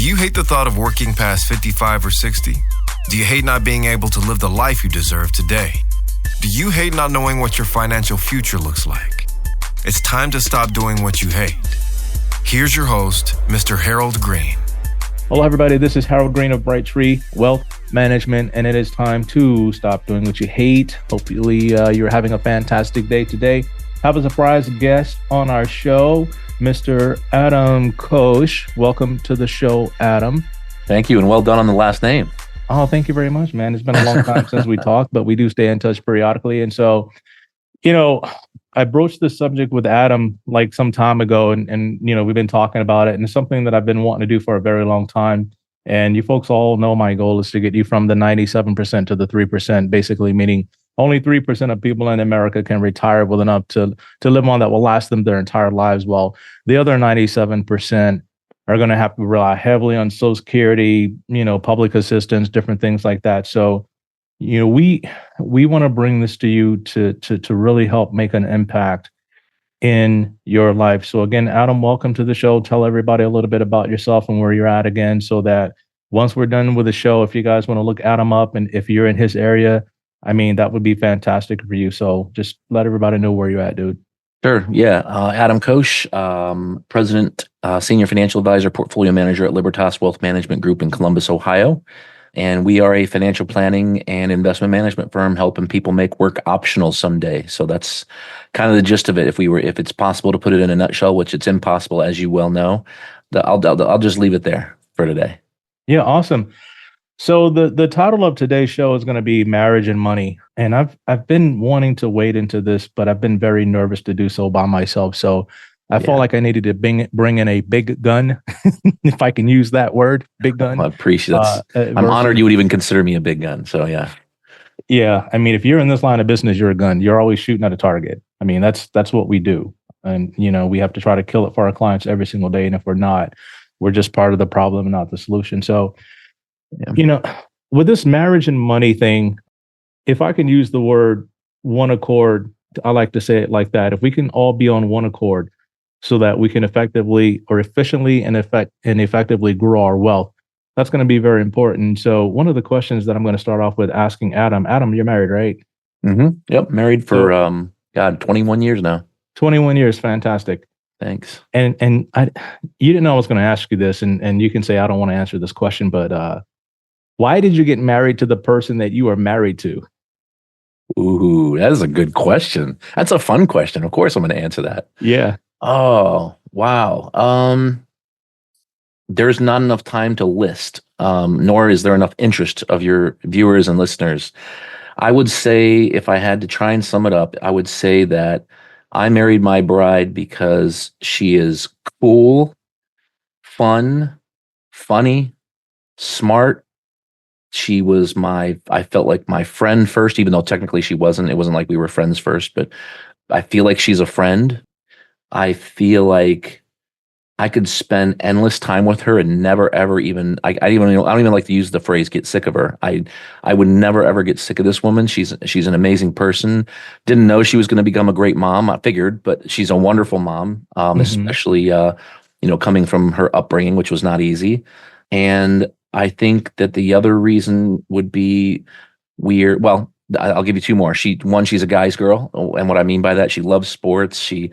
Do you hate the thought of working past 55 or 60? Do you hate not being able to live the life you deserve today? Do you hate not knowing what your financial future looks like? It's time to stop doing what you hate. Here's your host, Mr. Harold Green. Hello, everybody. This is Harold Green of Brightree Wealth Management, and it is time to stop doing what you hate. Hopefully, you're having a fantastic day today. Have a surprise guest on our show, Mr. Adam Koos. Welcome to the show, Adam. Thank you, and well done on the last name. Oh, thank you very much, man. It's been a long time since we talked, but we do stay in touch periodically. And so, I broached this subject with Adam like some time ago, and we've been talking about it, and it's something that I've been wanting to do for a very long time. And you folks all know my goal is to get you from the 97% to the 3%, basically meaning only 3% of people in America can retire with enough to live on that will last them their entire lives, while the other 97% are going to have to rely heavily on Social Security, public assistance, different things like that. So, we want to bring this to you to really help make an impact in your life. So again, Adam, welcome to the show. Tell everybody a little bit about yourself and where you're at again, so that once we're done with the show, if you guys want to look Adam up and if you're in his area, that would be fantastic for you. So just let everybody know where you're at, dude. Sure. Yeah. Adam Koos, President, Senior Financial Advisor, Portfolio Manager at Libertas Wealth Management Group in Columbus, Ohio. And we are a financial planning and investment management firm helping people make work optional someday. So that's kind of the gist of it. If it's possible to put it in a nutshell, which it's impossible, as you well know, I'll just leave it there for today. Yeah. Awesome. So the title of today's show is going to be Marriage and Money. And I've been wanting to wade into this, but I've been very nervous to do so by myself. So I felt like I needed to bring in a big gun, if I can use that word, big gun. I appreciate that. I'm honored you would even consider me a big gun. So yeah. Yeah. If you're in this line of business, you're a gun. You're always shooting at a target. That's what we do. And, we have to try to kill it for our clients every single day. And if we're not, we're just part of the problem and not the solution. So, with this marriage and money thing, if I can use the word one accord, I like to say it like that. If we can all be on one accord, so that we can effectively or efficiently and effectively grow our wealth, that's going to be very important. So one of the questions that I'm going to start off with asking Adam, you're married, right? Mm-hmm. Yep. Married for, 21 years now. 21 years. Fantastic. Thanks. And you didn't know I was going to ask you this, and you can say, I don't want to answer this question, but why did you get married to the person that you are married to? Ooh, that is a good question. That's a fun question. Of course I'm going to answer that. Yeah. Oh, wow. There's not enough time to list, nor is there enough interest of your viewers and listeners. I would say, if I had to try and sum it up, I would say that I married my bride because she is cool, fun, funny, smart. She was I felt like my friend first, even though technically she wasn't. It wasn't like we were friends first, but I feel like she's a friend. I feel like I could spend endless time with her and never, ever even, I don't even like to use the phrase get sick of her. I would never, ever get sick of this woman. She's an amazing person. Didn't know she was going to become a great mom. I figured, but she's a wonderful mom, especially, coming from her upbringing, which was not easy. And I think that the other reason would be I'll give you two more. She's a guy's girl. And what I mean by that, she loves sports. We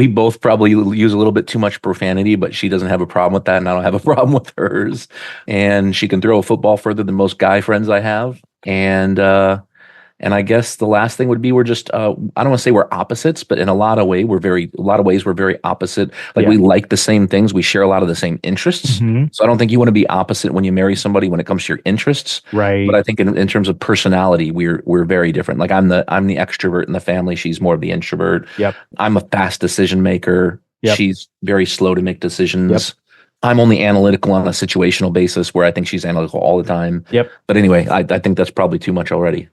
both probably use a little bit too much profanity, but she doesn't have a problem with that, and I don't have a problem with hers. And she can throw a football further than most guy friends I have. And I guess the last thing would be we're just I don't want to say we're opposites, but in a lot of ways we're very opposite. Like we like the same things, we share a lot of the same interests. Mm-hmm. So I don't think you want to be opposite when you marry somebody when it comes to your interests. Right. But I think in terms of personality, we're very different. Like I'm the extrovert in the family. She's more of the introvert. Yep. I'm a fast decision maker. Yep. She's very slow to make decisions. Yep. I'm only analytical on a situational basis, where I think she's analytical all the time. Yep. But anyway, I think that's probably too much already.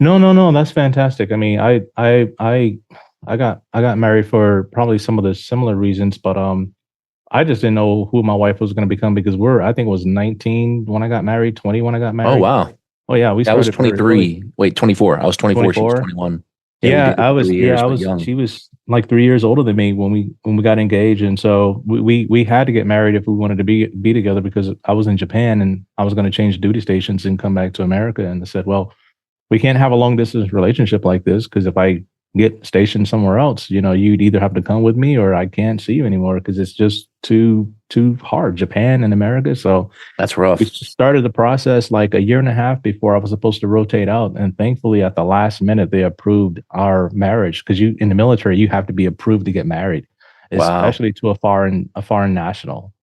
No, that's fantastic. I got married for probably some of the similar reasons, but I just didn't know who my wife was going to become, because I think it was 19 when I got married, 20 when I got married. Oh, wow. Oh yeah, I was 23. Wait, 24. I was 24. 24? She was 21. Yeah, we Yeah, dated 3 years, I but was young. she was like 3 years older than me when we got engaged. And so we had to get married if we wanted to be together, because I was in Japan and I was going to change duty stations and come back to America. And they said, well, we can't have a long distance relationship like this, because if I get stationed somewhere else, you'd either have to come with me or I can't see you anymore, because it's just too hard, Japan and America. So That's we rough. started the process like a year and a half before I was supposed to rotate out. And thankfully, at the last minute, they approved our marriage, because you in the military, you have to be approved to get married, Wow. especially to a foreign national.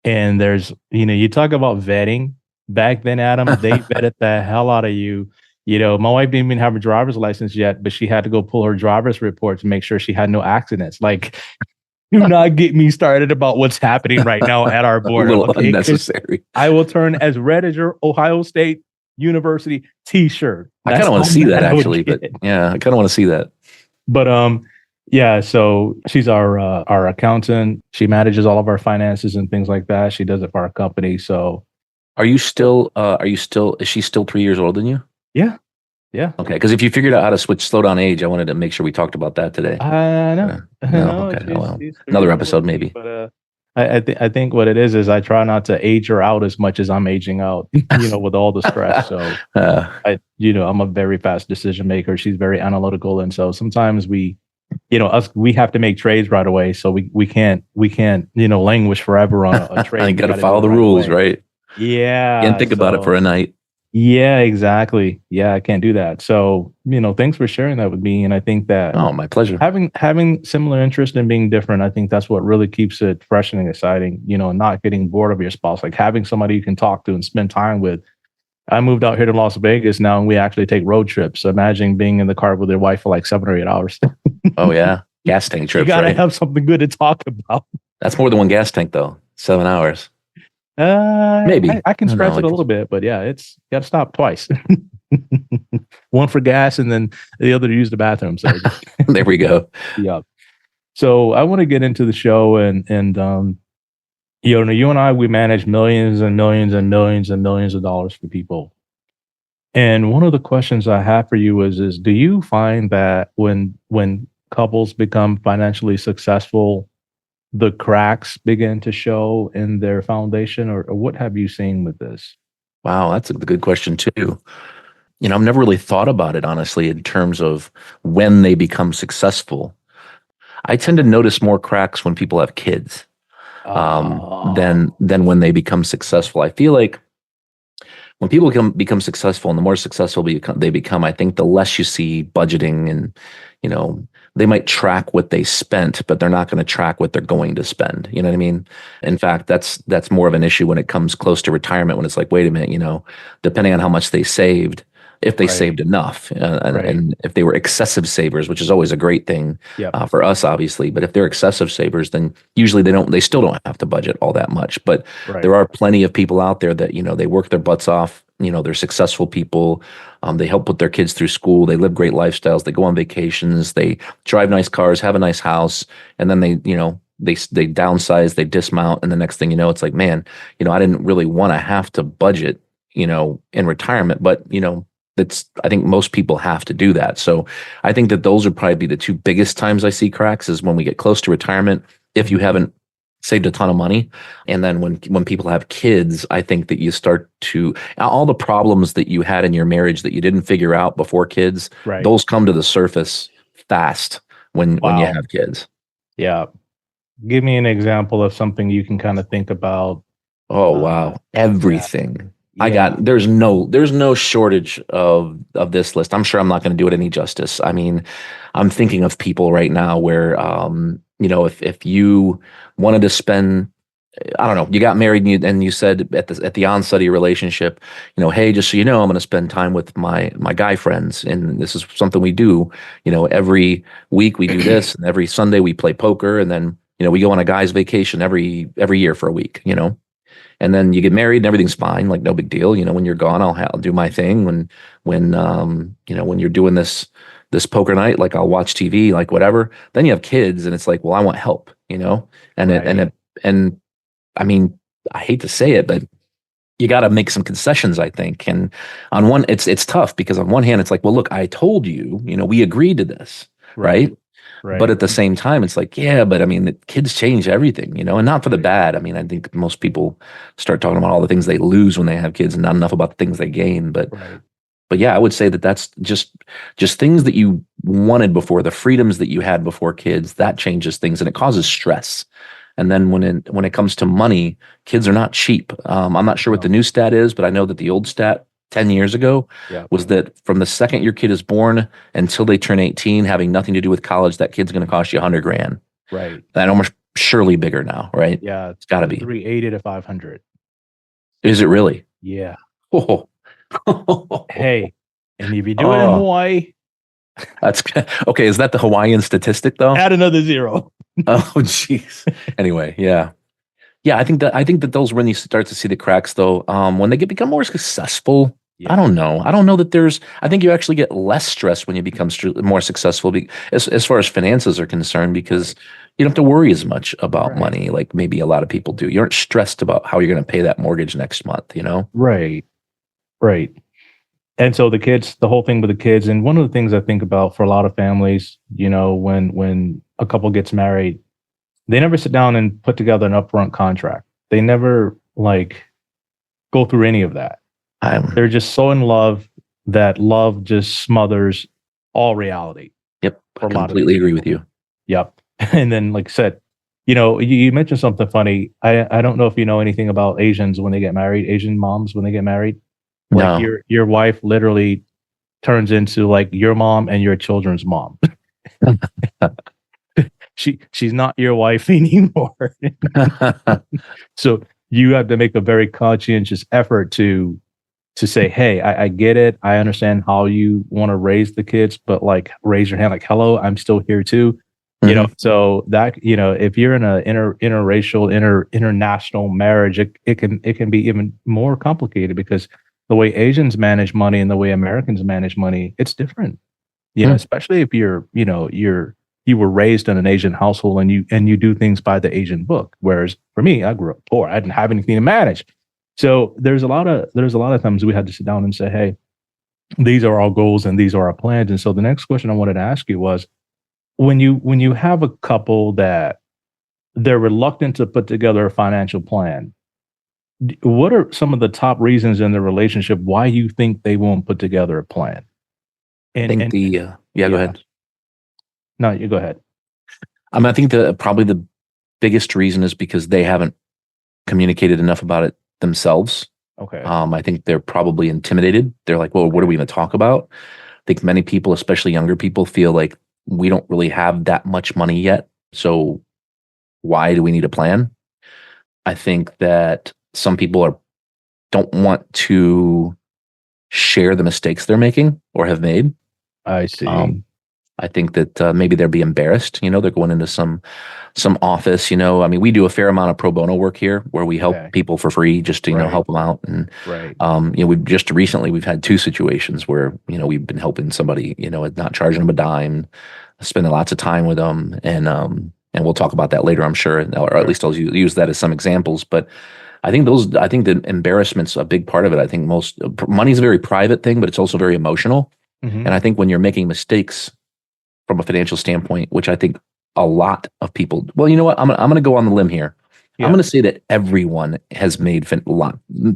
And there's, you talk about vetting. Back then, Adam, they vetted the hell out of you. My wife didn't even have a driver's license yet, but she had to go pull her driver's report to make sure she had no accidents. Like, do not get me started about what's happening right now at our A border, little okay? 'Cause unnecessary. I will turn as red as your Ohio State University T-shirt. I kind That's of want how to see that mad I would actually, but get. yeah, I kind of want to see that. But yeah. So she's our accountant. She manages all of our finances and things like that. She does it for our company. So Is she still 3 years older than you? yeah, yeah. Okay, because if you figured out how to slow down age, I wanted to make sure we talked about that today. I know. I No, know. okay. Oh, well, She's three another years older episode than me, maybe. but I think what it is I try not to age her out as much as I'm aging out. With all the stress. So I'm a very fast decision maker. She's very analytical, and so sometimes we have to make trades right away. So we can't languish forever on a trade. I We got to gotta do follow it the right rules, away. right? Can't Yeah. think about it for So a night. yeah, exactly. Yeah, I can't do that. So thanks for sharing that with me. And I think that Oh, my pleasure. having similar interest and being different, I think that's what really keeps it fresh and exciting. Not getting bored of your spouse, like having somebody you can talk to and spend time with. I moved out here to Las Vegas now, and we actually take road trips. So imagine being in the car with your wife for like 7 or 8 hours. Oh yeah, gas tank You trips, gotta right? have something good to talk about. That's more than one gas tank though. 7 hours, I, maybe. I can I don't know, stretch it like a little bit, but yeah, it's got to stop twice. One for gas, and then the other to use the bathroom. So there we go. yeah. So I want to get into the show, and you and I, we manage millions and millions and millions and millions of dollars for people. And one of the questions I have for you is do you find that when couples become financially successful, the cracks begin to show in their foundation, or what have you seen with this? Wow, that's a good question too. I've never really thought about it honestly in terms of when they become successful. I tend to notice more cracks when people have kids Oh, than when they become successful. I feel like when people become successful and the more successful they become, I think the less you see budgeting and, they might track what they spent, but they're not going to track what they're going to spend. You know what I mean? In fact, that's more of an issue when it comes close to retirement, when it's like, wait a minute, depending on how much they saved, if they right, saved enough, right. and if they were excessive savers, which is always a great thing Yep. for us, obviously. But if they're excessive savers, then usually they still don't have to budget all that much. But Right. there are plenty of people out there that they work their butts off. They're successful people. They help put their kids through school. They live great lifestyles. They go on vacations. They drive nice cars, have a nice house, and then they downsize, they dismount, and the next thing you know, it's like, man, I didn't really want to have to budget, in retirement, but I think most people have to do that. So I think that those would probably be the two biggest times I see cracks is when we get close to retirement, if you haven't saved a ton of money. And then when people have kids, I think that you start to, all the problems that you had in your marriage that you didn't figure out before kids, Right. those come to the surface fast when you Wow. have kids. Yeah. Give me an example of something you can kind of think about. Oh, wow. Everything. Yeah. There's no shortage of this list. I'm sure I'm not going to do it any justice. I mean, I'm thinking of people right now where, if you wanted to spend, I don't know, you got married and you said at the onset of your relationship, hey, just so you know, I'm going to spend time with my guy friends, and this is something we do. Every week we do this, and every Sunday we play poker, and then we go on a guy's vacation every year for a week. And then you get married and everything's fine, like no big deal. When you're gone, I'll do my thing. When you're doing this poker night, like I'll watch TV, like whatever. Then you have kids, and it's like, well, I want help, and Right. and I mean, I hate to say it, but you got to make some concessions, I think. And on one, it's tough because on one hand, it's like, well, look, I told you, we agreed to this, right? But at the same time, it's like, yeah, but I mean, the kids change everything, and not for the bad. I mean, I think most people start talking about all the things they lose when they have kids and not enough about the things they gain. But yeah, I would say that that's just things that you wanted before, the freedoms that you had before kids, that changes things and it causes stress. And then when it comes to money, kids are not cheap. I'm not sure what the new stat is, but I know that the old stat 10 years ago was that from the second your kid is born until they turn 18, having nothing to do with college, that kid's going to cost you $100,000. Right. And almost surely bigger now, right? Yeah. It's got to be 380 to 500. Is it really? Yeah. Oh. Hey, and if you do it in Hawaii, that's okay. Is that the Hawaiian statistic though? Add another zero. Oh, jeez. Anyway, yeah. I think that those when you start to see the cracks though, when they become more successful. I don't know. I don't know that I think you actually get less stress when you become more successful as far as finances are concerned, because you don't have to worry as much about money like maybe a lot of people do. You aren't stressed about how you're going to pay that mortgage next month, Right. And so the whole thing with the kids, and one of the things I think about for a lot of families, when a couple gets married, they never sit down and put together an upfront contract. They never go through any of that. They're just so in love that love just smothers all reality. Yep. I completely agree with you. Yep. And then, like I said, you mentioned something funny. I don't know if you know anything about Asians when they get married, Asian moms when they get married. Like no. your wife literally turns into like your mom and your children's mom. She's not your wife anymore. So you have to make a very conscientious effort to say, hey, I get it. I understand how you want to raise the kids, but like raise your hand like, hello, I'm still here too. So that, if you're in a interracial, international marriage, it can be even more complicated because the way Asians manage money and the way Americans manage money, it's different. Especially if you were raised in an Asian household and you do things by the Asian book. Whereas for me, I grew up poor. I didn't have anything to manage. So there's a lot of times we had to sit down and say, hey, these are our goals and these are our plans. And so the next question I wanted to ask you was, when you have a couple that they're reluctant to put together a financial plan, what are some of the top reasons in the relationship why you think they won't put together a plan? Go ahead. No, you go ahead. I think probably the biggest reason is because they haven't communicated enough about it themselves. Okay. I think they're probably intimidated. They're like, well, what are we going to talk about? I think many people, especially younger people, feel like we don't really have that much money yet. So why do we need a plan? I think that some people don't want to share the mistakes they're making or have made. I see. I think that maybe they'll be embarrassed. They're going into some office. We do a fair amount of pro bono work here where we help people for free just to help them out. And we've just recently we've had two situations where we've been helping somebody, not charging them a dime, spending lots of time with them, and we'll talk about that later, I'm sure, or at least I'll use that as some examples. But I think the embarrassment's a big part of it. I think money's a very private thing, but it's also very emotional. Mm-hmm. And I think when you're making mistakes from a financial standpoint, which I think a lot of people, well, you know what? I'm going to go on the limb here. Yeah. I'm going to say that everyone has made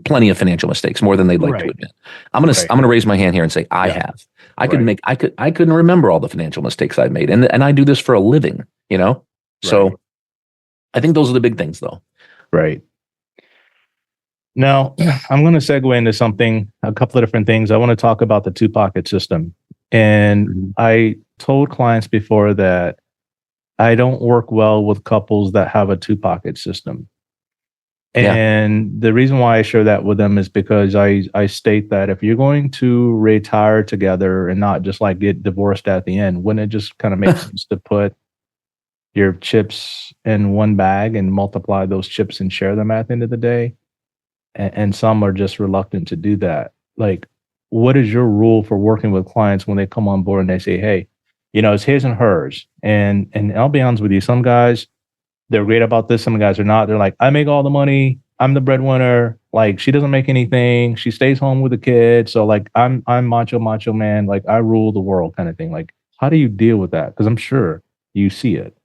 plenty of financial mistakes, more than they'd like to admit. I'm going to raise my hand here and say I have. I couldn't remember all the financial mistakes I've made, and I do this for a living. So I think those are the big things, though. Right. Now, I'm going to segue into a couple of different things. I want to talk about the two-pocket system. And I told clients before that I don't work well with couples that have a two-pocket system. And the reason why I share that with them is because I state that if you're going to retire together and not just like get divorced at the end, wouldn't it just kind of make sense to put your chips in one bag and multiply those chips and share them at the end of the day? And some are just reluctant to do that. Like, what is your rule for working with clients when they come on board and they say, hey, it's his and hers? And I'll be honest with you, some guys, they're great about this. Some guys are not. They're like, I make all the money. I'm the breadwinner. Like, she doesn't make anything. She stays home with the kids. So like, I'm macho man. Like, I rule the world kind of thing. Like, how do you deal with that? Because I'm sure you see it.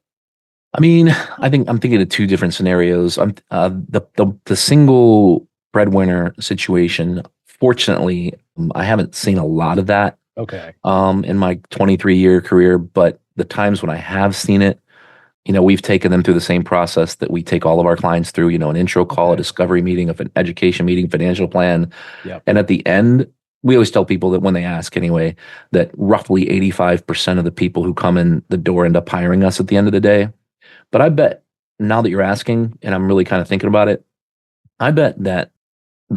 I mean, I think I'm thinking of two different scenarios. The single breadwinner situation. Fortunately, I haven't seen a lot of that Okay. in my 23-year career, but the times when I have seen it, we've taken them through the same process that we take all of our clients through, an intro call, a discovery meeting, an education meeting, financial plan. Yep. And at the end, we always tell people that when they ask anyway, that roughly 85% of the people who come in the door end up hiring us at the end of the day. But I bet now that you're asking, and I'm really kind of thinking about it, I bet that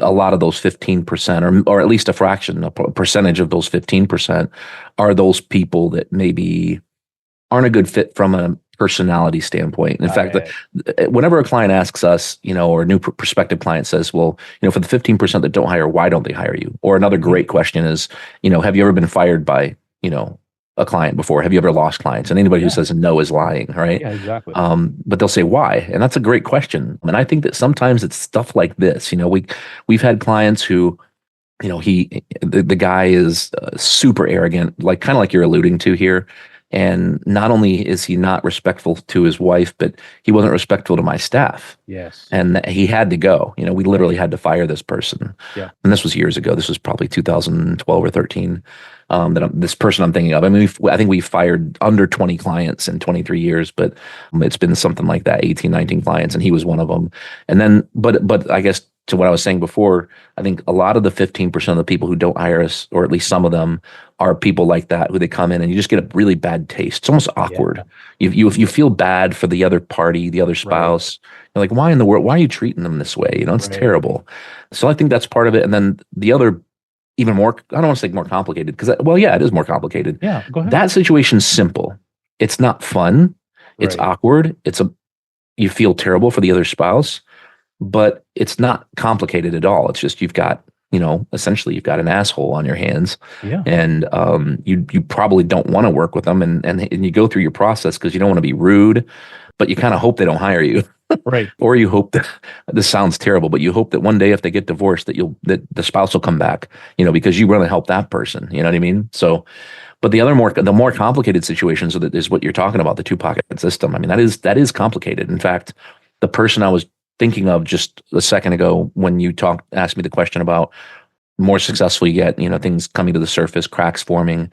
a lot of those 15%, or at least a fraction, a percentage of those 15% are those people that maybe aren't a good fit from a personality standpoint. In fact, whenever a client asks us, or a new prospective client says, well, for the 15% that don't hire, why don't they hire you? Or another great question is, have you ever been fired by, a client before? Have you ever lost clients? And anybody who says no is lying, right? Yeah, exactly. But they'll say why, and that's a great question. And I think that sometimes it's stuff like this. We've had clients who, the guy is super arrogant, like kind of like you're alluding to here. And not only is he not respectful to his wife, but he wasn't respectful to my staff. Yes. And he had to go. We literally had to fire this person. Yeah. And this was years ago. This was probably 2012 or 13. This person I'm thinking of. I mean, I think we fired under 20 clients in 23 years, but it's been something like that, 18, 19 clients, and he was one of them. And then, but I guess to what I was saying before, I think a lot of the 15% of the people who don't hire us, or at least some of them, are people like that, who they come in and you just get a really bad taste. It's almost awkward. Yeah. You feel bad for the other party, the other spouse. Right. You're like, why in the world? Why are you treating them this way? It's terrible. So I think that's part of it. And then the other, even more, I don't want to say more complicated, because, it is more complicated. Yeah, go ahead. That situation's simple. It's not fun. It's awkward. You feel terrible for the other spouse, but it's not complicated at all. It's just you've got, essentially you've got an asshole on your hands, and you probably don't want to work with them, and you go through your process because you don't want to be rude, but you kind of hope they don't hire you. Right. Or you hope that, this sounds terrible, but you hope that one day if they get divorced that the spouse will come back, because you want to help that person. You know what I mean? So, but the more complicated situations is what you're talking about, the two-pocket system. I mean, that is complicated. In fact, the person I was thinking of just a second ago when you asked me the question about more successful you get, things coming to the surface, cracks forming.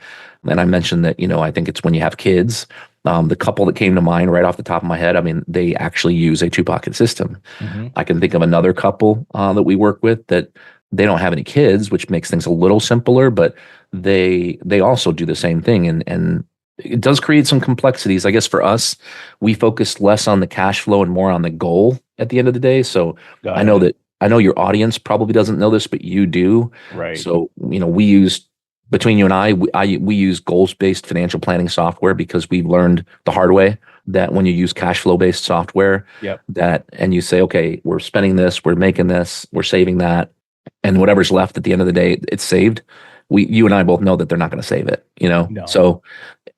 And I mentioned that, I think it's when you have kids. The couple that came to mind right off the top of my head, I mean, they actually use a two-pocket system. Mm-hmm. I can think of another couple that we work with that they don't have any kids, which makes things a little simpler, but they also do the same thing. And it does create some complexities. I guess for us, we focus less on the cash flow and more on the goal at the end of the day. So I know your audience probably doesn't know this, but you do. Right. So, we use, between you and I, we use goals-based financial planning software because we've learned the hard way that when you use cash flow-based software, and you say, okay, we're spending this, we're making this, we're saving that, and whatever's left at the end of the day, it's saved. You and I both know that they're not going to save it, No. So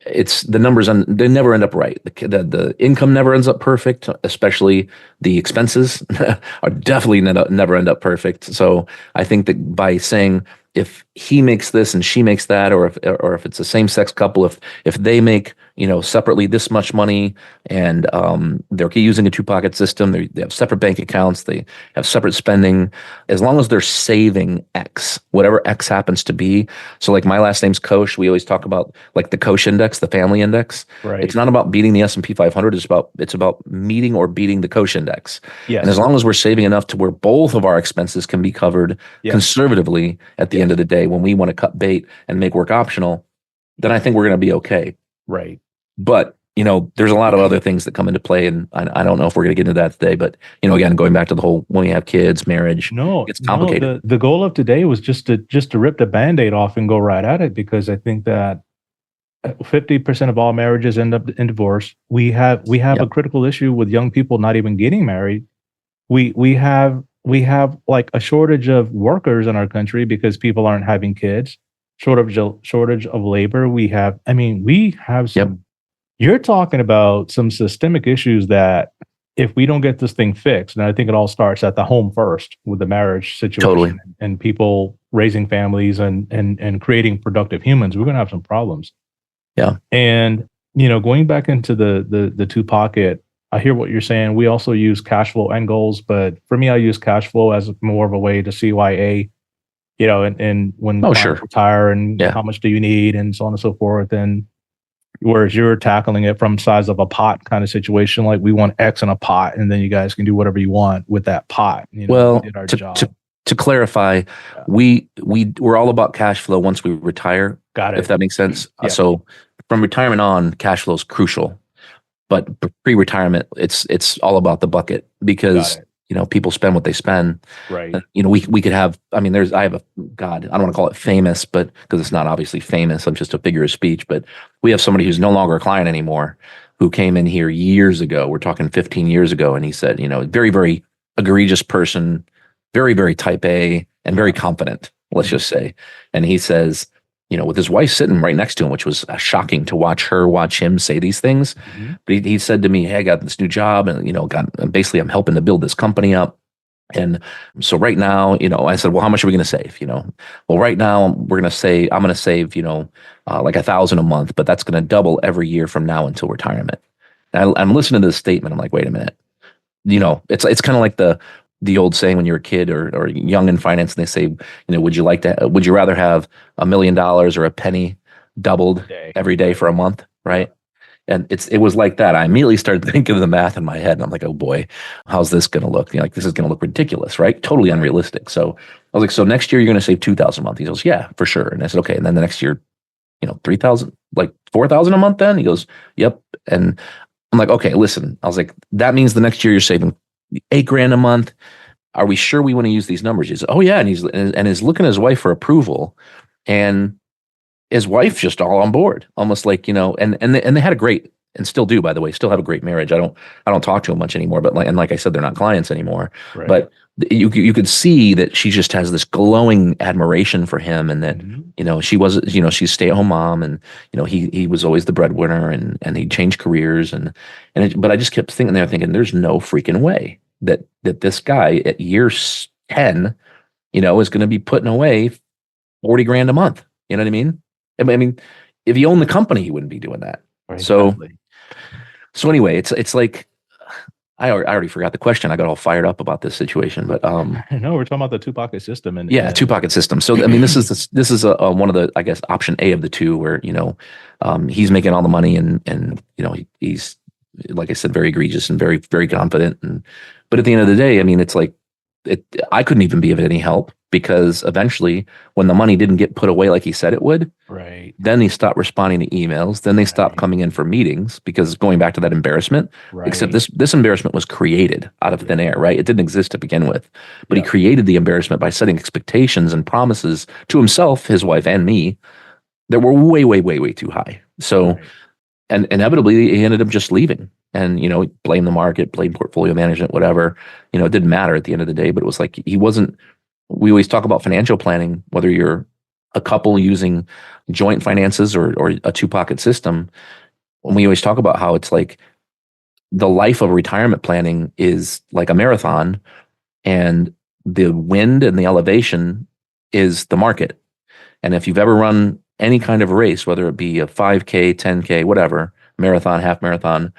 it's the numbers, they never end up right. The income never ends up perfect, especially the expenses are definitely never end up perfect. So I think that by saying, if he makes this and she makes that, or if it's a same-sex couple, if they make separately this much money, and they're using a two-pocket system, they have separate bank accounts, they have separate spending, as long as they're saving X, whatever X happens to be. So like my last name's Koos, we always talk about like the Koos index, the family index. Right. It's not about beating the S&P 500. It's about meeting or beating the Koos index. Yes. And as long as we're saving enough to where both of our expenses can be covered conservatively at the end of the day, when we want to cut bait and make work optional, then I think we're going to be okay. Right. But, there's a lot of other things that come into play, and I don't know if we're going to get into that today, but, again, going back to the whole, when we have kids, marriage, it's complicated. No, the goal of today was just to rip the Band-Aid off and go right at it, because I think that 50% of all marriages end up in divorce. We have a critical issue with young people not even getting married. We have like a shortage of workers in our country because people aren't having kids. Shortage of labor. We have some. You're talking about some systemic issues that if we don't get this thing fixed, and I think it all starts at the home first with the marriage situation Totally. and people raising families and creating productive humans, we're going to have some problems. Yeah. And, going back into the two pocket, I hear what you're saying. We also use cash flow end goals, but for me, I use cash flow as more of a way to CYA, and when clients retire and how much do you need and so on and so forth. And whereas you're tackling it from size of a pot kind of situation, like we want X in a pot, and then you guys can do whatever you want with that pot. Well, we did our job. To clarify, we're all about cash flow once we retire. Got it. If that makes sense. Yeah. So from retirement on, cash flow is crucial, but pre-retirement, it's all about the bucket because people spend what they spend. Right. We could have. I don't want to call it famous, but because it's not obviously famous, I'm just a figure of speech. But we have somebody who's no longer a client anymore, who came in here years ago. We're talking 15 years ago, and he said, very, very egregious person, very, very type A, and very confident. Let's just say, and he says, with his wife sitting right next to him, which was shocking to watch him say these things. Mm-hmm. But he said to me, "Hey, I got this new job, and basically I'm helping to build this company up. And so right now, I said, well, how much are we going to save? Well, right now I'm going to save, like $1,000 a month, but that's going to double every year from now until retirement." And I'm listening to this statement. I'm like, wait a minute. It's kind of like the old saying when you're a kid or young in finance, and they say, would you rather have $1 million or a penny doubled every day for a month? Right. And it was like that. I immediately started thinking of the math in my head, and I'm like, oh boy, how's this going to look? This is going to look ridiculous, right? Totally unrealistic. So I was like, so next year you're going to save $2,000 a month. He goes, yeah, for sure. And I said, okay. And then the next year, 3,000, like 4,000 a month then? He goes, yep. And I'm like, okay, listen. I was like, that means the next year you're saving $8,000 a month. Are we sure we want to use these numbers? He said, oh yeah. And he's looking at his wife for approval, and his wife's just all on board, almost like, and they had a great, and still do, by the way, still have a great marriage. I don't talk to him much anymore, but like I said, they're not clients anymore. Right. But you could see that she just has this glowing admiration for him, and that, she was, she's a stay-at-home mom, and, he was always the breadwinner, and he changed careers, but I just kept thinking there's no freaking way that this guy at year 10, is going to be putting away $40,000 a month. You know what I mean? I mean, if he owned the company, he wouldn't be doing that. Right, so anyway, it's like, I already forgot the question. I got all fired up about this situation, but no, we're talking about the two-pocket system, and two-pocket system. So I mean, this is one of the, I guess, option A of the two, where he's making all the money, and he's, like I said, very egregious and very, very confident, but at the end of the day, I mean, it's like I couldn't even be of any help, because eventually, when the money didn't get put away like he said it would, right, then he stopped responding to emails. Then they stopped coming in for meetings, because going back to that embarrassment, except this embarrassment was created out of thin air, right? It didn't exist to begin with, but he created the embarrassment by setting expectations and promises to himself, his wife, and me that were way, way, way, way too high. So, and inevitably, he ended up just leaving. And, blame the market, blame portfolio management, whatever. It didn't matter at the end of the day, but it was like he wasn't. We always talk about financial planning, whether you're a couple using joint finances or a two-pocket system. And we always talk about how it's like the life of retirement planning is like a marathon, and the wind and the elevation is the market. And if you've ever run any kind of race, whether it be a 5K, 10K, whatever, marathon, half marathon,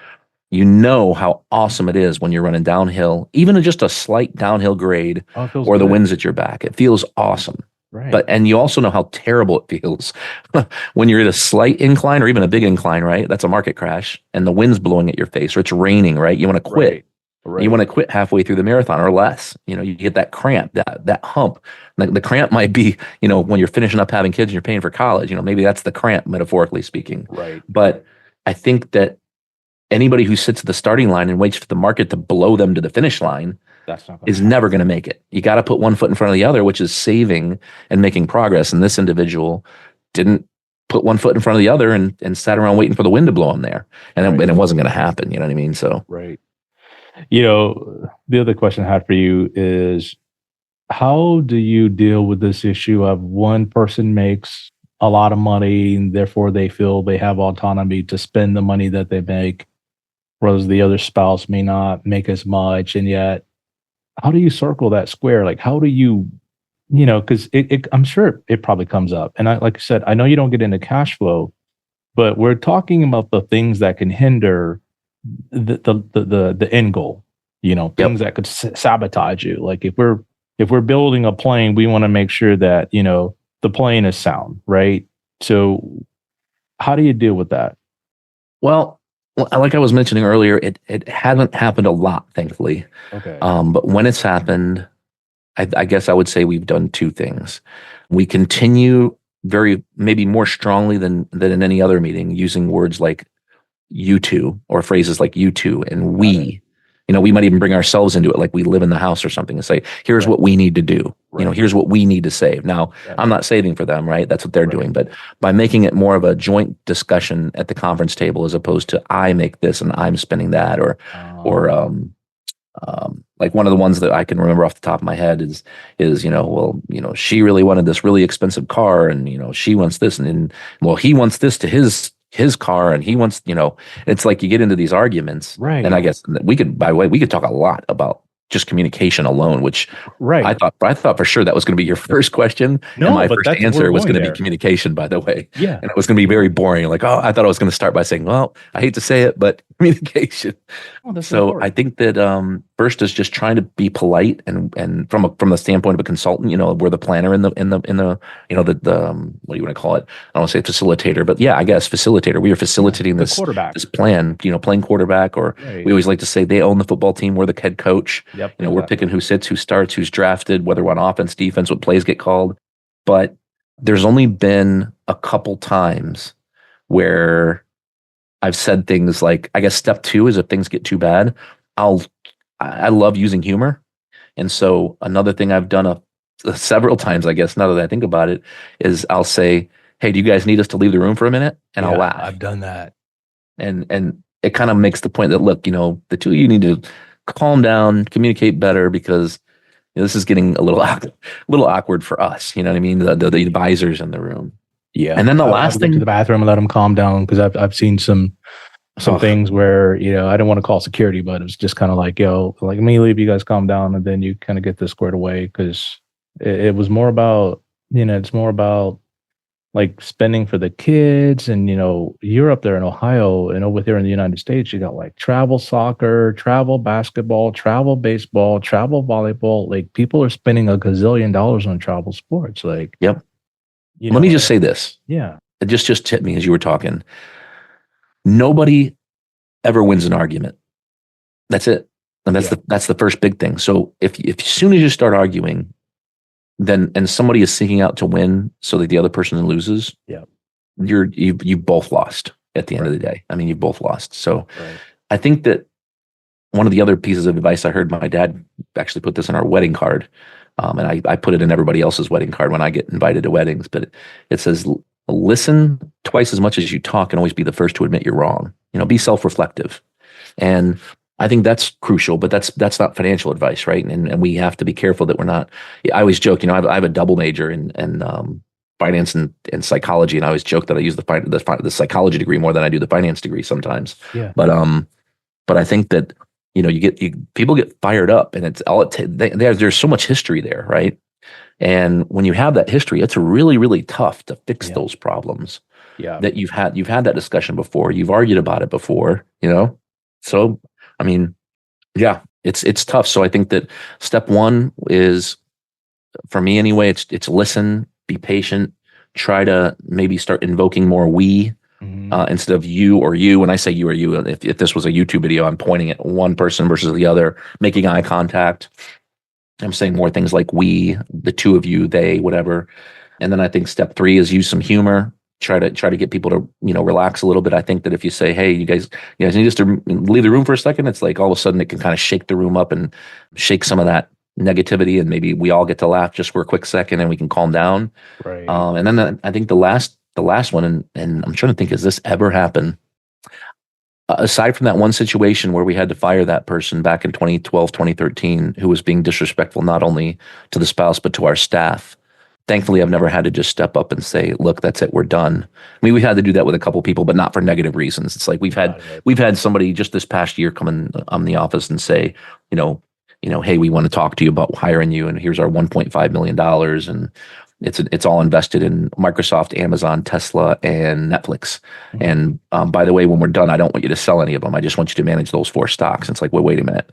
how awesome it is when you're running downhill, even just a slight downhill grade, or the wind's at your back. It feels awesome. Right. And you also know how terrible it feels when you're at a slight incline or even a big incline, right? That's a market crash, and the wind's blowing at your face, or it's raining, right? You want to quit. Right. You want to quit halfway through the marathon or less. You get that cramp, that hump. The cramp might be, when you're finishing up having kids and you're paying for college, maybe that's the cramp, metaphorically speaking. Right. But I think that anybody who sits at the starting line and waits for the market to blow them to the finish line is never going to make it. You got to put one foot in front of the other, which is saving and making progress. And this individual didn't put one foot in front of the other and sat around waiting for the wind to blow him there. And it wasn't going to happen. You know what I mean? So, right. The other question I had for you is, how do you deal with this issue of one person makes a lot of money, and therefore they feel they have autonomy to spend the money that they make, whereas the other spouse may not make as much. And yet, how do you circle that square? Like, how do you, because I'm sure it probably comes up. And like I said, I know you don't get into cash flow, but we're talking about the things that can hinder the end goal, things that could sabotage you. Like if we're building a plane, we want to make sure that, the plane is sound, right? So how do you deal with that? Well, like I was mentioning earlier, it hasn't happened a lot, thankfully. Okay. But when it's happened, I guess I would say we've done two things. We continue maybe more strongly than in any other meeting, using words like you two, or phrases like you two and we. We might even bring ourselves into it, like we live in the house or something, and say, here's what we need to do. Here's what we need to save. Now, I'm not saving for them, right? That's what they're doing. But by making it more of a joint discussion at the conference table, as opposed to I make this and I'm spending that, or like one of the ones that I can remember off the top of my head is she really wanted this really expensive car, and she wants this, and well, he wants this to his car, and he wants, it's like you get into these arguments, right? And I guess we could talk a lot about just communication alone, which I thought for sure that was going to be your first question. No, and my but first answer was going to be communication, by the way. Yeah. And it was going to be very boring. Like, I thought I was going to start by saying, well, I hate to say it, but communication. So important. I think that first is just trying to be polite, and from the standpoint of a consultant, we're the planner in the what do you want to call it? I don't want to say facilitator, but yeah, I guess facilitator. We are facilitating this plan, playing quarterback, or we always like to say they own the football team. We're the head coach. Yep, we're picking who sits, who starts, who's drafted, whether we're on offense, defense, what plays get called. But there's only been a couple times where I've said things like, I guess step two is if things get too bad, I love using humor. And so another thing I've done several times, I guess, now that I think about it, is I'll say, hey, do you guys need us to leave the room for a minute? And I'll laugh. I've done that. And it kind of makes the point that, look, the two of you need to calm down, communicate better, because this is getting a little awkward for us. You know what I mean? The advisors in the room. Yeah. And then the last thing, to the bathroom and let them calm down, because I've seen some things where, I didn't want to call security, but it was just kind of like, let me leave, you guys calm down, and then you kind of get this squared away, because it was more about, it's more about like spending for the kids. And, you're up there in Ohio, and over here in the United States, you got like travel soccer, travel basketball, travel baseball, travel volleyball. Like people are spending $1 gazillion on travel sports. Like, yep. Let me just say this. Yeah. It just hit me as you were talking. Nobody ever wins an argument. That's it. And that's the first big thing. So if as soon as you start arguing, and somebody is seeking out to win so that the other person loses, you both lost at the end of the day. I mean, you both lost. So I think that one of the other pieces of advice I heard, my dad actually put this in our wedding card. And I put it in everybody else's wedding card when I get invited to weddings, but it says, listen twice as much as you talk, and always be the first to admit you're wrong. Be self-reflective. And I think that's crucial, but that's not financial advice, right? And we have to be careful that we're not. I always joke, I have a double major in finance and psychology, and I always joke that I use the psychology degree more than I do the finance degree sometimes. Yeah. But I think that people get fired up, and it's all there's so much history there, right? And when you have that history, it's really, really tough to fix those problems. Yeah. That you've had that discussion before, you've argued about it before, So, I mean, it's tough. So I think that step one is, for me anyway, it's listen, be patient, try to maybe start invoking more we. Instead of you or you. When I say you or you, if this was a YouTube video, I'm pointing at one person versus the other, making eye contact. I'm saying more things like we, the two of you, they, whatever. And then I think step three is use some humor. Try to get people to relax a little bit. I think that if you say, hey, you guys need us to leave the room for a second, it's like all of a sudden it can kind of shake the room up and shake some of that negativity, and maybe we all get to laugh just for a quick second, and we can calm down. Right. And then I think the last one, and I'm trying to think, has this ever happened? Aside from that one situation where we had to fire that person back in 2012, 2013, who was being disrespectful not only to the spouse, but to our staff, Thankfully, I've never had to just step up and say, "Look, that's it, we're done." I mean, we've had to do that with a couple people, but not for negative reasons. It's like we've had somebody just this past year come in the office and say, you know, hey, we want to talk to you about hiring you, and here's our $1.5 million, and it's all invested in Microsoft, Amazon, Tesla, and Netflix. And by the way, when we're done, I don't want you to sell any of them. I just want you to manage those 4 stocks. It's like, wait a minute.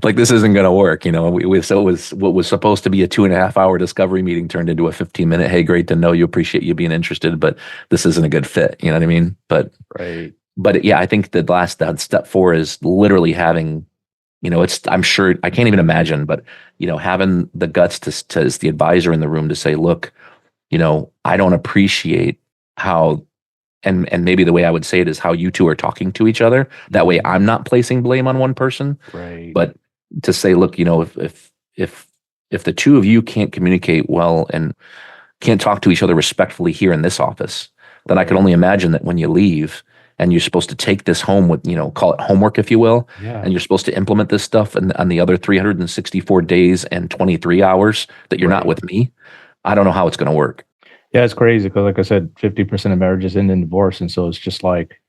Like, this isn't going to work. So it was what was supposed to be a 2.5-hour discovery meeting turned into a 15-minute. Hey, great to know you, appreciate you being interested, but this isn't a good fit. You know what I mean? But yeah, I think that step 4 is literally having, I'm sure I can't even imagine, but having the guts to as the advisor in the room to say, look, I don't appreciate how, and maybe the way I would say it is how you two are talking to each other. That way I'm not placing blame on one person, right? But to say, look, if the two of you can't communicate well and can't talk to each other respectfully here in this office, then I can only imagine that when you leave and you're supposed to take this home with, call it homework, if you will, and you're supposed to implement this stuff on the other 364 days and 23 hours that you're not with me, I don't know how it's going to work. Yeah, it's crazy because, like I said, 50% of marriages end in divorce. And so it's just like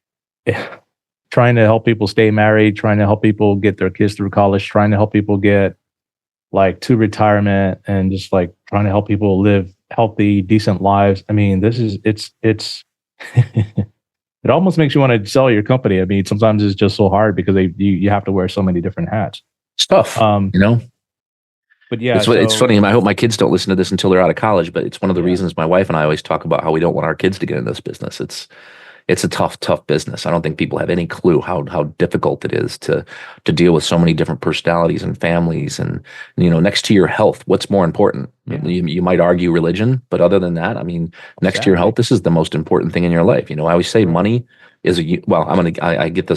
trying to help people stay married, trying to help people get their kids through college, trying to help people get like to retirement, and just like trying to help people live healthy, decent lives. I mean, it's it almost makes you want to sell your company. I mean, sometimes it's just so hard because you have to wear so many different hats. It's tough, But yeah, it's funny. I hope my kids don't listen to this until they're out of college. But it's one of the reasons my wife and I always talk about how we don't want our kids to get in this business. It's a tough business. I don't think people have any clue how difficult it is to deal with so many different personalities and families. And next to your health, what's more important? You might argue religion, but other than that, I mean, next to your health, this is the most important thing in your life. I always say money is I got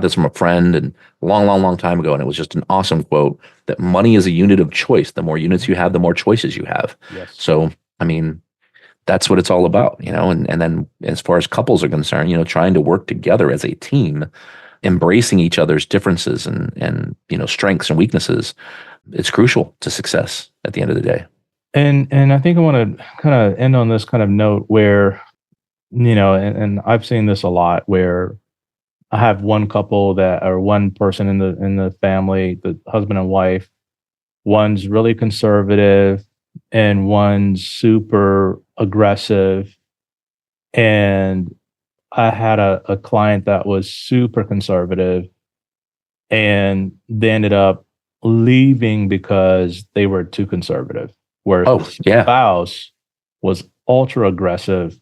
this from a friend and long time ago, and it was just an awesome quote that money is a unit of choice. The more units you have, the more choices you have. Yes. So, I mean, that's what it's all about, and then as far as couples are concerned, trying to work together as a team, embracing each other's differences and strengths and weaknesses, it's crucial to success at the end of the day. And I think I want to kind of end on this kind of note where, and I've seen this a lot where I have one couple or one person in the family, the husband and wife, one's really conservative and one's super aggressive. And I had a client that was super conservative, and they ended up leaving because they were too conservative. Whereas the spouse was ultra aggressive,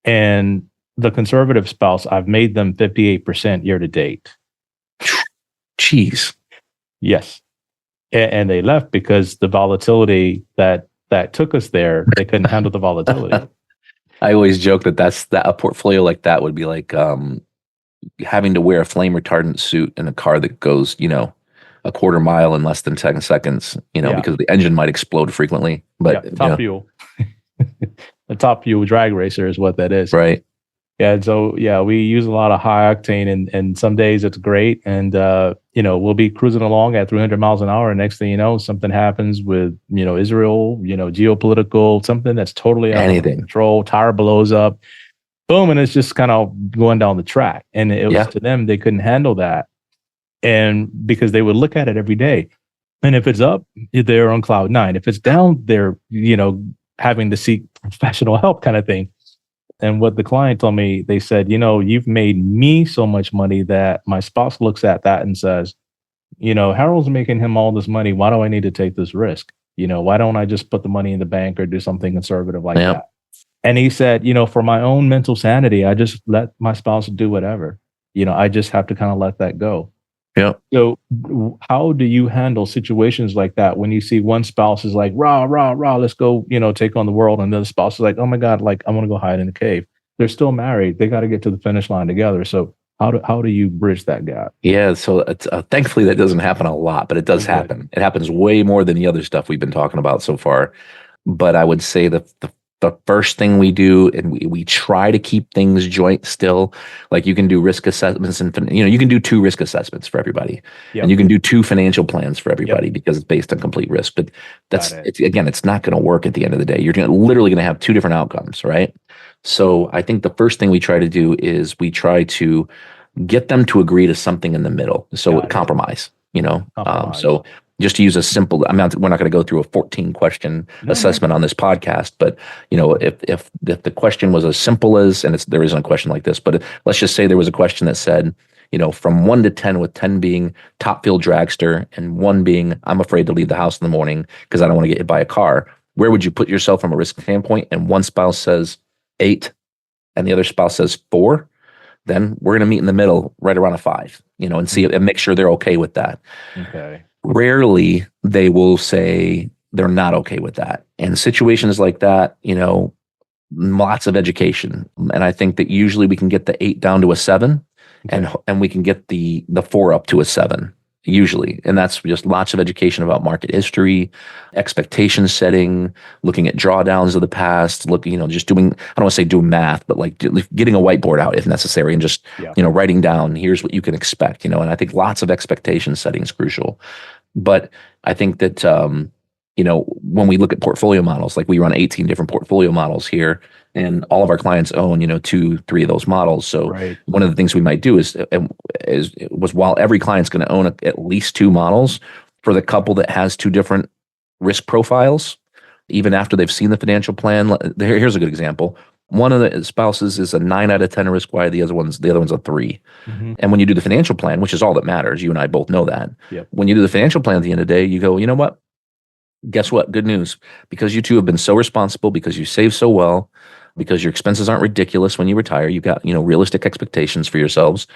and the conservative spouse, I've made them 58% year to date. Jeez. Yes. And they left because the volatility that took us there, they couldn't handle the volatility. I always joke that a portfolio like that would be like having to wear a flame retardant suit in a car that goes, a quarter mile in less than 10 seconds, because the engine might explode frequently. But top fuel. The top fuel drag racer is what that is. Right. Yeah. And so, we use a lot of high octane, and some days it's great. And, we'll be cruising along at 300 miles an hour. And next thing you know, something happens with, Israel, geopolitical, something that's totally out of control, tire blows up, boom. And it's just kind of going down the track. And it was to them, they couldn't handle that. And because they would look at it every day. And if it's up, they're on cloud 9. If it's down, they're, having to seek professional help kind of thing. And what the client told me, they said, you've made me so much money that my spouse looks at that and says, Harold's making him all this money. Why do I need to take this risk? Why don't I just put the money in the bank or do something conservative like that? And he said, for my own mental sanity, I just let my spouse do whatever. I just have to kind of let that go. Yeah. So how do you handle situations like that when you see one spouse is like, rah, rah, rah, let's go, take on the world. And the other spouse is like, oh my God, like I want to go hide in a cave. They're still married. They got to get to the finish line together. So how do you bridge that gap? Yeah. So it's, thankfully that doesn't happen a lot, but it does happen. It happens way more than the other stuff we've been talking about so far. But I would say the the first thing we do, and we try to keep things joint still. Like you can do risk assessments and, you can do 2 risk assessments for everybody, and you can do 2 financial plans for everybody because it's based on complete risk. But it's not going to work at the end of the day. You're literally going to have 2 different outcomes, right? So I think the first thing we try to do is we try to get them to agree to something in the middle. So compromise, so just to use a simple, we're not going to go through a 14 question assessment on this podcast, but if the question was as simple as, and there isn't a question like this, but let's just say there was a question that said, from 1 to 10, with 10 being top field dragster and 1 being, I'm afraid to leave the house in the morning because I don't want to get hit by a car. Where would you put yourself from a risk standpoint? And one spouse says 8 and the other spouse says 4. Then we're going to meet in the middle right around a 5, and see and make sure they're okay with that. Okay. Rarely they will say they're not okay with that. And situations like that, lots of education. And I think that usually we can get the 8 down to a 7, and we can get the 4 up to a 7 usually. And that's just lots of education about market history, expectation setting, looking at drawdowns of the past, just doing, I don't want to say doing math, but like getting a whiteboard out if necessary, and just, writing down, here's what you can expect, and I think lots of expectation setting is crucial. But I think that, when we look at portfolio models, like we run 18 different portfolio models here, and all of our clients own, 2, 3 of those models. So one of the things we might do is while every client's going to own at least 2 models, for the couple that has 2 different risk profiles, even after they've seen the financial plan, here's a good example. One of the spouses is a 9 out of 10 risk wide, the other one's a 3. Mm-hmm. And when you do the financial plan, which is all that matters, you and I both know that. Yep. When you do the financial plan at the end of the day, you go, you know what? Guess what? Good news. Because you 2 have been so responsible, because you save so well, because your expenses aren't ridiculous when you retire, you've got, realistic expectations for yourselves.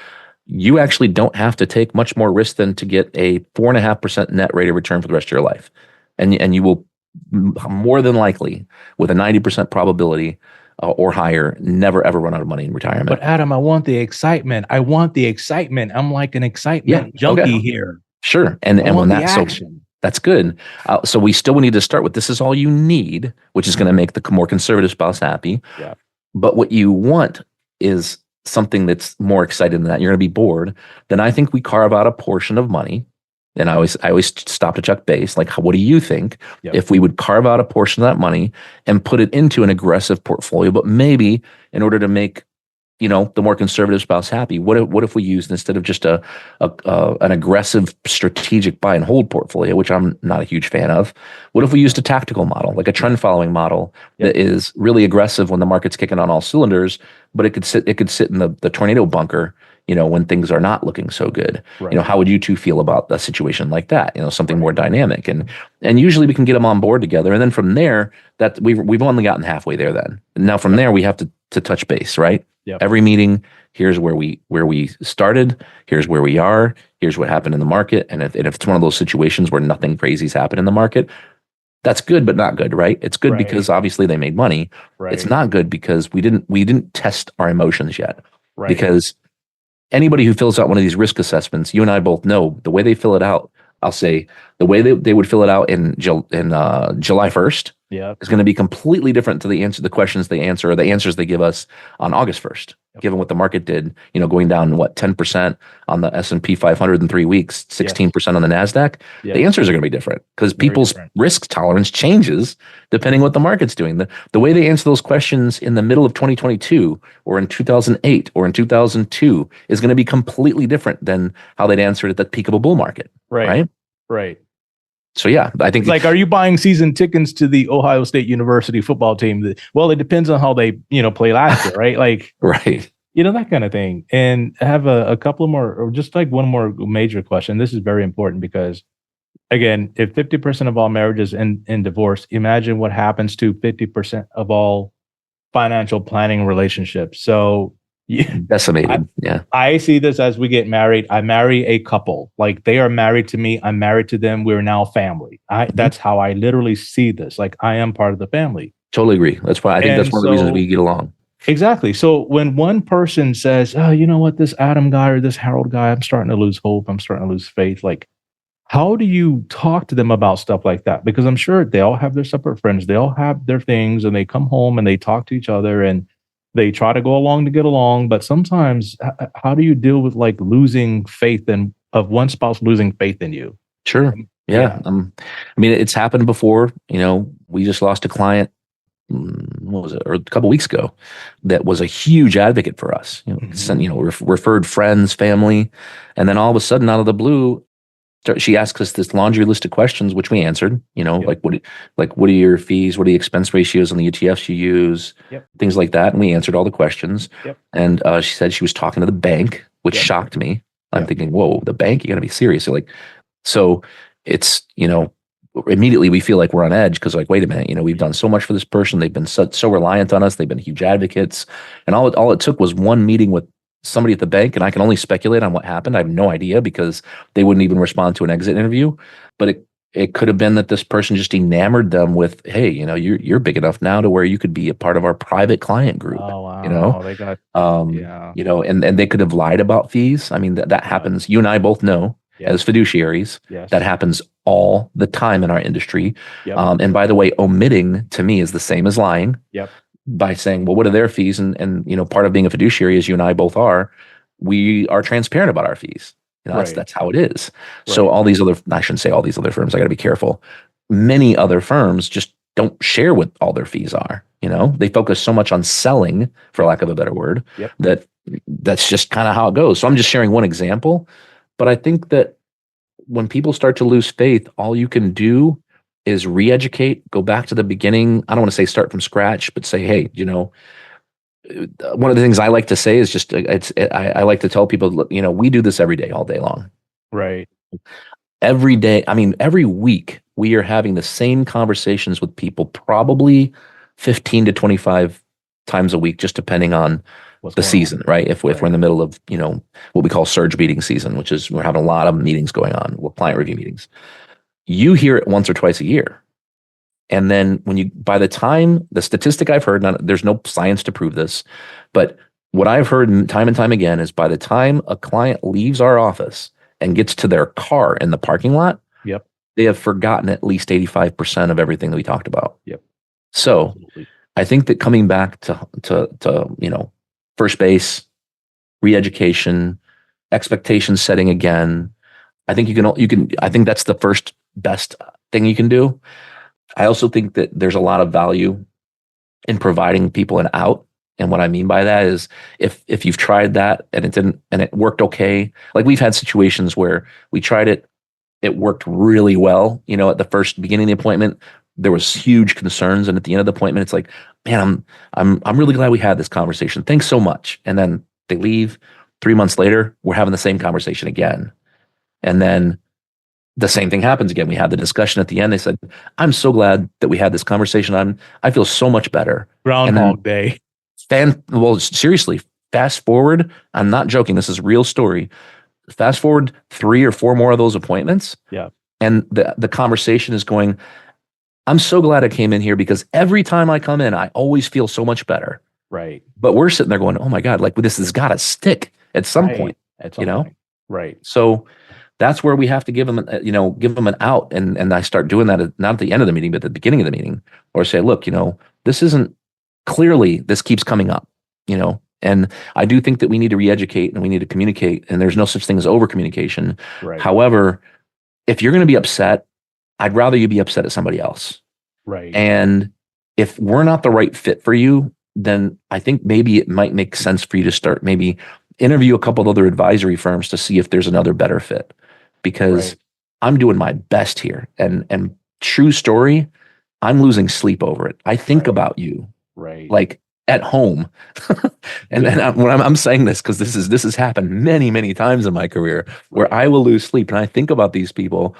You actually don't have to take much more risk than to get a 4.5% net rate of return for the rest of your life. And you will more than likely, with a 90% probability or higher, never ever run out of money in retirement. But Adam, I want the excitement. I'm like an excitement junkie here. Sure. And when that's action. That's good. So we still need to start with, this is all you need, which is going to make the more conservative spouse happy. Yeah. But what you want is something that's more exciting than that. You're going to be bored. Then I think we carve out a portion of money. And I always stop to check base. Like, what do you think if we would carve out a portion of that money and put it into an aggressive portfolio, but maybe in order to make, the more conservative spouse happy, what if we used, instead of just an aggressive strategic buy and hold portfolio, which I'm not a huge fan of, what if we used a tactical model, like a trend following model that is really aggressive when the market's kicking on all cylinders, but it could sit in the tornado bunker, when things are not looking so good. Right. How would you 2 feel about a situation like that? Something more dynamic, and usually we can get them on board together. And then from there, that we've only gotten halfway there then. And now from there, we have to touch base, right? Yep. Every meeting, here's where we started, here's where we are, here's what happened in the market. And if it's one of those situations where nothing crazy's happened in the market, that's good, but not good, right? It's good because obviously they made money. Right. It's not good because we didn't test our emotions yet. Right. Because anybody who fills out one of these risk assessments, you and I both know the way they fill it out. I'll say the way they would fill it out in July 1st is going to be completely different to the questions they answer, or the answers they give us on August 1st, given what the market did, going down 10% on the S&P 500 in 3 weeks, 16% on the NASDAQ. The answers are going to be different because people's risk tolerance changes depending what the market's doing. The way they answer those questions in the middle of 2022 or in 2008 or in 2002 is going to be completely different than how they'd answered at the peak of a bull market. Right. So I think it's like, are you buying season tickets to the Ohio State University football team? Well, it depends on how they, play last year, right? Like, right. That kind of thing. And I have a couple more, or just like one more major question. This is very important because, again, if 50% of all marriages end in divorce, imagine what happens to 50% of all financial planning relationships. So decimated. I see this as we get married. I marry a couple. Like, they are married to me. I'm married to them. We're now family. That's how I literally see this. Like, I am part of the family. Totally agree. That's why I think that's one of the reasons we get along. Exactly. So when one person says, oh, you know what, this Adam guy or this Harold guy, I'm starting to lose hope. I'm starting to lose faith. Like, how do you talk to them about stuff like that? Because I'm sure they all have their separate friends, they all have their things, and they come home and they talk to each other and they try to go along to get along. But sometimes, how do you deal with like losing faith in of one spouse losing faith in you? Sure. Yeah. I mean, it's happened before. We just lost a client, what was it, or a couple of weeks ago, that was a huge advocate for us. Referred friends, family, and then all of a sudden, out of the blue, she asked us this laundry list of questions, which we answered. Like what are your fees? What are the expense ratios on the ETFs you use? Things like that, and we answered all the questions. And she said she was talking to the bank, which shocked me. I'm thinking, whoa, the bank? You got to be serious. So it's, immediately we feel like we're on edge because wait a minute, we've done so much for this person. They've been so reliant on us. They've been huge advocates. And all it took was one meeting with somebody at the bank, and I can only speculate on what happened. I have no idea because they wouldn't even respond to an exit interview. But it could have been that this person just enamored them with, hey, you're big enough now to where you could be a part of our private client group. Oh, wow. They got, and they could have lied about fees. I mean, that happens. You and I both know as fiduciaries, that happens all the time in our industry. And by the way, omitting to me is the same as lying. By saying, well, what are their fees? And part of being a fiduciary, as you and I both are, we are transparent about our fees. That's how it is. So all these other, I shouldn't say all these other firms, I got to be careful. Many other firms just don't share what all their fees are. They focus so much on selling, for lack of a better word, that's just kind of how it goes. So I'm just sharing one example, but I think that when people start to lose faith, all you can do is re-educate, go back to the beginning. I don't want to say start from scratch, but say, hey, one of the things I like to say is just, I like to tell people, we do this every day, all day long. Right. Every day. I mean, every week we are having the same conversations with people, probably 15 to 25 times a week, just depending on the season, right? If we're in the middle of, what we call surge meeting season, which is we're having a lot of meetings going on, client review meetings. You hear it once or twice a year. And then by the time, the statistic I've heard, there's no science to prove this, but what I've heard time and time again is by the time a client leaves our office and gets to their car in the parking lot, they have forgotten at least 85% of everything that we talked about. So absolutely. I think that coming back to first base, re-education, expectation setting again, I think I think that's the first best thing you can do. I also think that there's a lot of value in providing people an out. And what I mean by that is if you've tried that and it worked okay, like we've had situations where we tried it, it worked really well. At the first beginning of the appointment, there was huge concerns. And at the end of the appointment, it's like, man, I'm really glad we had this conversation. Thanks so much. And then they leave. 3 months later, we're having the same conversation again. And then the same thing happens again. We had the discussion at the end. They said, I'm so glad that we had this conversation. I feel so much better. Groundhog Day. Well, seriously, fast forward. I'm not joking. This is a real story. Fast forward 3 or 4 more of those appointments. And the conversation is going, I'm so glad I came in here because every time I come in, I always feel so much better. Right. But we're sitting there going, oh my God, like this has got to stick at some point, Right. So that's where we have to give them an out. And I start doing that not at the end of the meeting, but at the beginning of the meeting, or say, look, this isn't clearly, this keeps coming up, and I do think that we need to re-educate and we need to communicate, and there's no such thing as over communication. Right. However, if you're going to be upset, I'd rather you be upset at somebody else. Right. And if we're not the right fit for you, then I think maybe it might make sense for you to start maybe interview a couple of other advisory firms to see if there's another better fit, because I'm doing my best here. And true story, I'm losing sleep over it. I think about you, like at home. And when I'm saying this, because this has happened many, many times in my career where I will lose sleep and I think about these people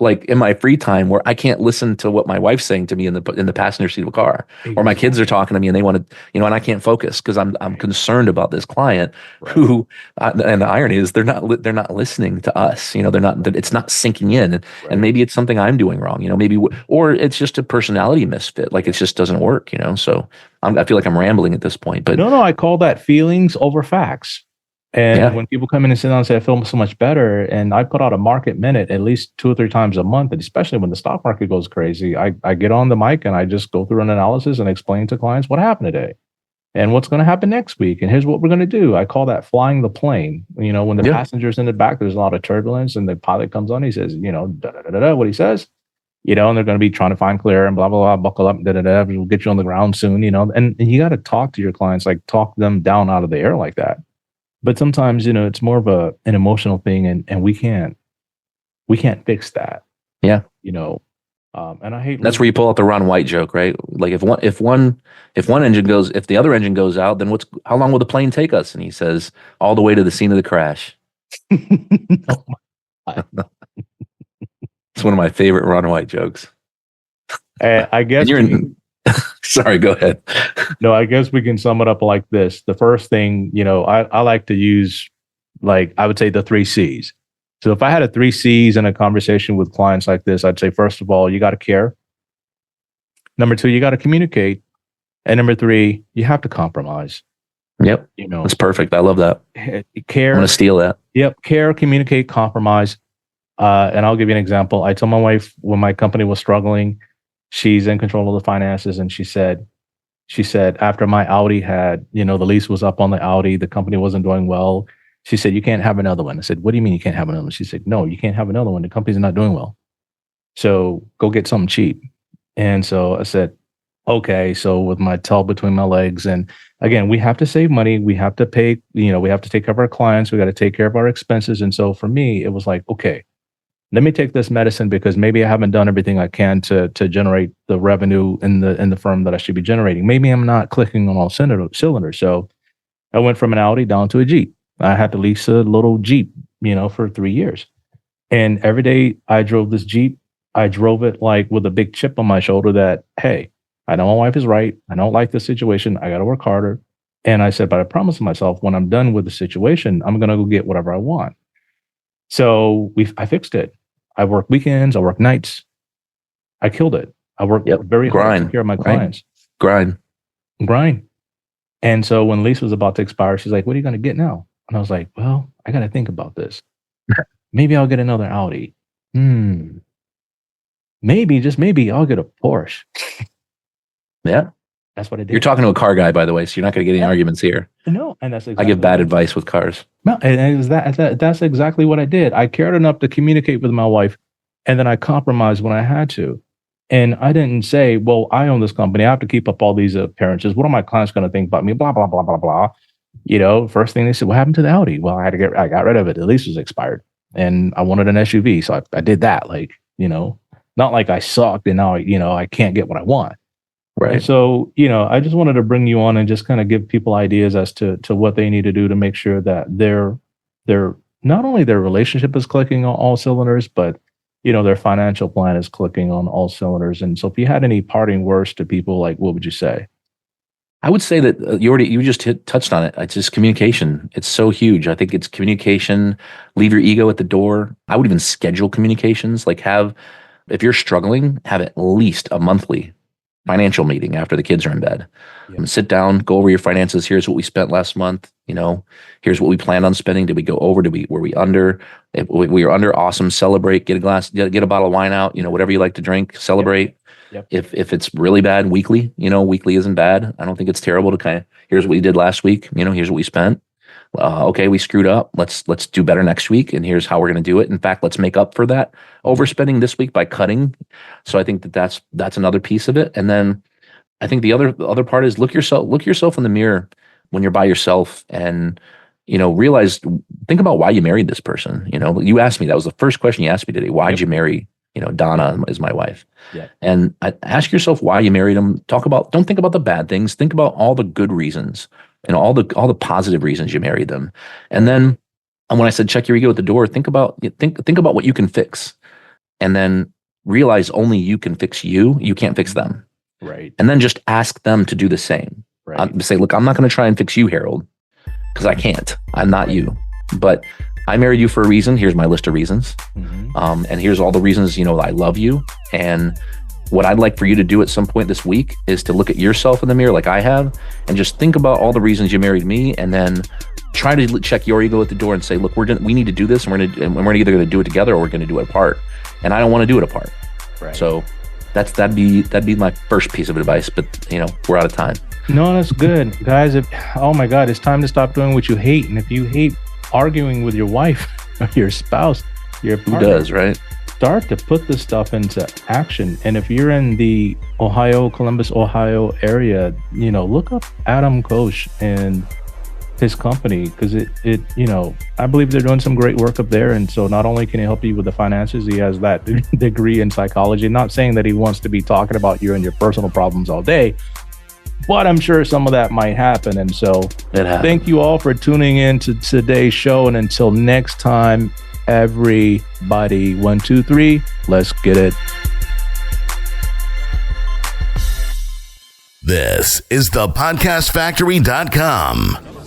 like in my free time where I can't listen to what my wife's saying to me in the passenger seat of a car, or my kids are talking to me and they want to, and I can't focus because I'm concerned about this client who, and the irony is they're not listening to us. They're not, it's not sinking in, and maybe it's something I'm doing wrong. Or it's just a personality misfit. Like it just doesn't work. So I feel like I'm rambling at this point, but no, I call that feelings over facts. And when people come in and sit down and say, I feel so much better, and I put out a market minute at least 2 or 3 times a month, and especially when the stock market goes crazy, I get on the mic and I just go through an analysis and explain to clients what happened today and what's going to happen next week. And here's what we're going to do. I call that flying the plane. You know, when the passenger's in the back, there's a lot of turbulence and the pilot comes on, he says, you know, what he says, you know, and they're going to be trying to find clear and blah, blah, blah, buckle up, we'll get you on the ground soon, you know, and you got to talk to your clients, like talk them down out of the air like that. But sometimes, you know, it's more of an emotional thing, and we can't fix that. Yeah. You know, and I hate that's where you pull out the Ron White joke, right? Like if the other engine goes out, then how long will the plane take us? And he says, all the way to the scene of the crash. Oh It's one of my favorite Ron White jokes. I guess sorry, go ahead. No, I guess we can sum it up like this. The first thing, you know, I like to use, like, I would say the 3 C's. So if I had a 3 C's in a conversation with clients like this, I'd say, first of all, you got to care. Number 2, you got to communicate. And number 3, you have to compromise. Yep. You know, that's perfect. I love that. Care. I'm going to steal that. Yep. Care, communicate, compromise. And I'll give you an example. I told my wife when my company was struggling, she's in control of the finances. And she said, after my Audi had, you know, the lease was up on the Audi, the company wasn't doing well. She said, you can't have another one. I said, what do you mean you can't have another one? She said, no, you can't have another one. The company's not doing well. So go get something cheap. And so I said, okay. So with my tail between my legs, and again, we have to save money. We have to pay, you know, we have to take care of our clients. We got to take care of our expenses. And so for me, it was like, okay, let me take this medicine because maybe I haven't done everything I can to generate the revenue in the firm that I should be generating. Maybe I'm not clicking on all cylinders. So I went from an Audi down to a Jeep. I had to lease a little Jeep, you know, for 3 years. And every day I drove this Jeep, I drove it like with a big chip on my shoulder that, hey, I know my wife is right. I don't like this situation. I got to work harder. And I said, but I promised myself when I'm done with the situation, I'm going to go get whatever I want. So I fixed it. I work weekends. I work nights. I killed it. I worked very hard to take care of my clients. Grind. And so when lease was about to expire, she's like, what are you going to get now? And I was like, well, I got to think about this. Maybe I'll get another Audi. Maybe, just maybe, I'll get a Porsche. Yeah. That's what I did. You're talking to a car guy, by the way, so you're not going to get any arguments here. No, and that's exactly I give bad advice with cars. No, and it was that's exactly what I did. I cared enough to communicate with my wife, and then I compromised when I had to. And I didn't say, well, I own this company. I have to keep up all these appearances. What are my clients going to think about me? Blah, blah, blah, blah, blah. You know, first thing they said, what happened to the Audi? Well, I got rid of it. The lease was expired and I wanted an SUV. So I did that. Like, you know, not like I sucked and now, you know, I can't get what I want. Right. And so, you know, I just wanted to bring you on and just kind of give people ideas as to what they need to do to make sure that their not only their relationship is clicking on all cylinders, but, you know, their financial plan is clicking on all cylinders. And so if you had any parting words to people, like, what would you say? I would say that you just touched on it. It's just communication. It's so huge. I think it's communication. Leave your ego at the door. I would even schedule communications. Like if you're struggling, have at least a monthly financial meeting after the kids are in bed. Yeah. Sit down, go over your finances. Here's what we spent last month. You know, here's what we planned on spending. Did we go over? Were we under? If we were under, awesome. Celebrate. Get a bottle of wine out. You know, whatever you like to drink. Celebrate. Yep. If it's really bad, weekly. You know, weekly isn't bad. I don't think it's terrible to kind of, here's what we did last week. You know, here's what we spent. Okay, we screwed up. Let's do better next week. And here's how we're going to do it. In fact, let's make up for that overspending this week by cutting. So I think that's another piece of it. And then I think the other part is look yourself in the mirror when you're by yourself and, you know, think about why you married this person. You know, you asked me, that was the first question you asked me today. Why'd you marry, you know, Donna is my wife. Yeah. And ask yourself why you married him. Don't think about the bad things. Think about all the good reasons and all the positive reasons you married them. And then when I said check your ego at the door, think about what you can fix. And then realize only you can fix you. You can't fix them. Right. And then just ask them to do the same. Right. Say, look, I'm not going to try and fix you, Harold, because I can't. I'm not you. But I married you for a reason. Here's my list of reasons. Mm-hmm. And here's all the reasons, you know, I love you. And what I'd like for you to do at some point this week is to look at yourself in the mirror like I have and just think about all the reasons you married me. And then try to check your ego at the door and say, look, we need to do this, and we're either going to do it together or we're going to do it apart. And I don't want to do it apart. Right. So that'd be my first piece of advice. But we're out of time. No, that's good, guys. Oh my God, it's time to stop doing what you hate. And if you hate arguing with your wife or your spouse, your partner, who does, right? Start to put this stuff into action. And if you're in the Columbus, Ohio area, look up Adam Koos and his company, because I believe they're doing some great work up there. And so not only can he help you with the finances, he has that degree in psychology. Not saying that he wants to be talking about you and your personal problems all day, but I'm sure some of that might happen. And so thank you all for tuning in to today's show. And until next time, everybody, 1, 2, 3, let's get it. This is thepodcastfactory.com.